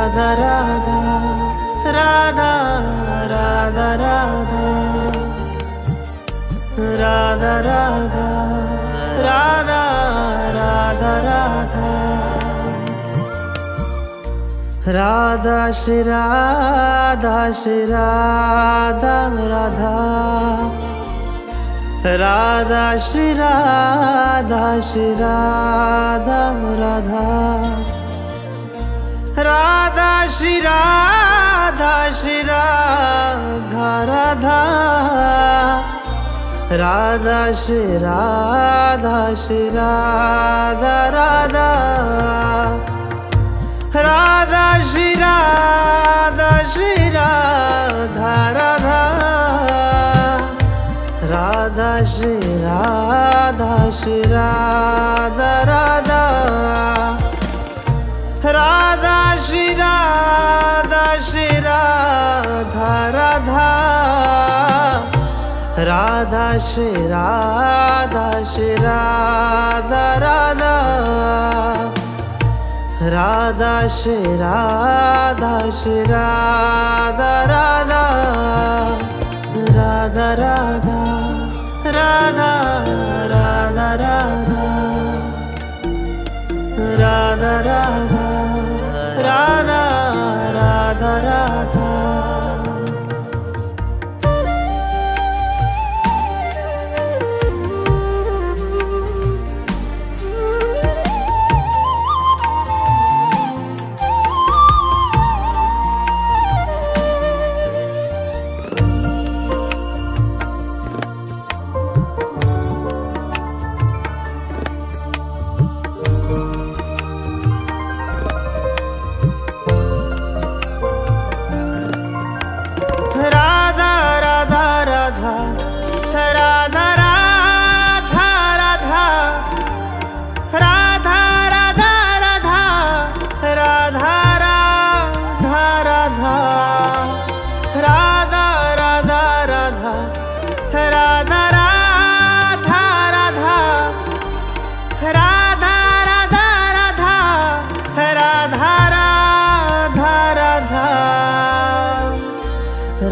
Radha Radha Radha Radha Radha Radha Radha Radha Radha Radha Radha Shri Radha Shri Radha Radha Radha Shri Radha Shri Radha Radha Radha Shri Radha Shri Radha Radha Radha Shri Radha Shri Radha Radha Radha Shri Radha Shri Radha Radha Radha Shri Radha Shri Radha Radha Radha Shri Radha Shri Radha Radha Radha Shri Radha Shri Radha Radha Radha Shri Radha Shri Radha Radha Radha Radha Radha Radha Radha Radha Radha Radha Radha Radha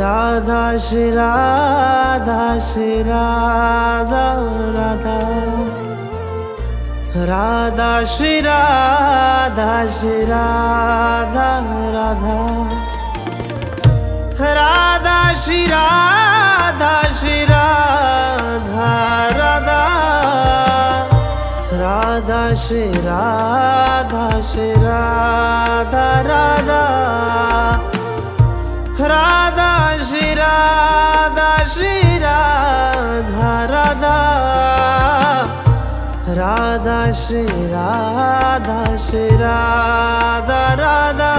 Radha Shri Radha Shri Radha Radha Radha Shri Radha Shri Radha Radha Radha Shri Radha Shri Radha Radha Radha Shri Radha Shri Radha Radha Radha Shri Radha Shri Radha Radha Radha Shri Radha Shri Radha Radha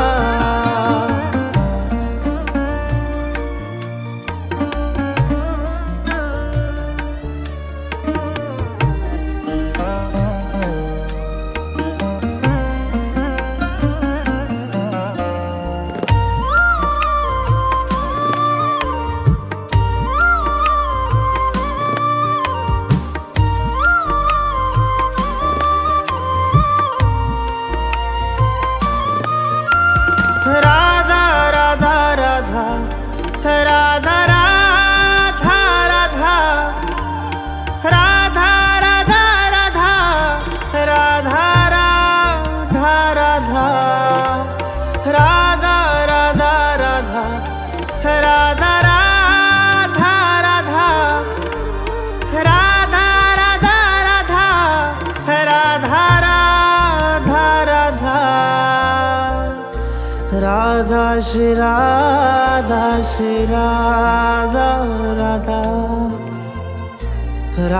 Radha Shri Radha Shri Radha Radha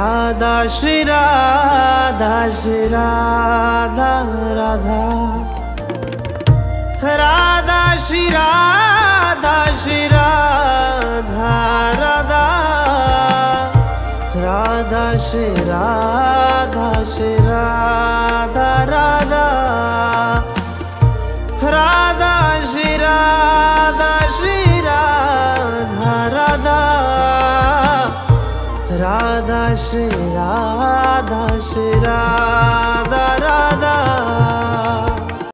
Radha Shri Radha Shri Radha Radha Radha Shri Radha Shri Radha Radha Radha Shri Radha Shri Radha Radha Radha Shri Radha Shri Radha Radha Radha Shri Radha Shri Radha Radha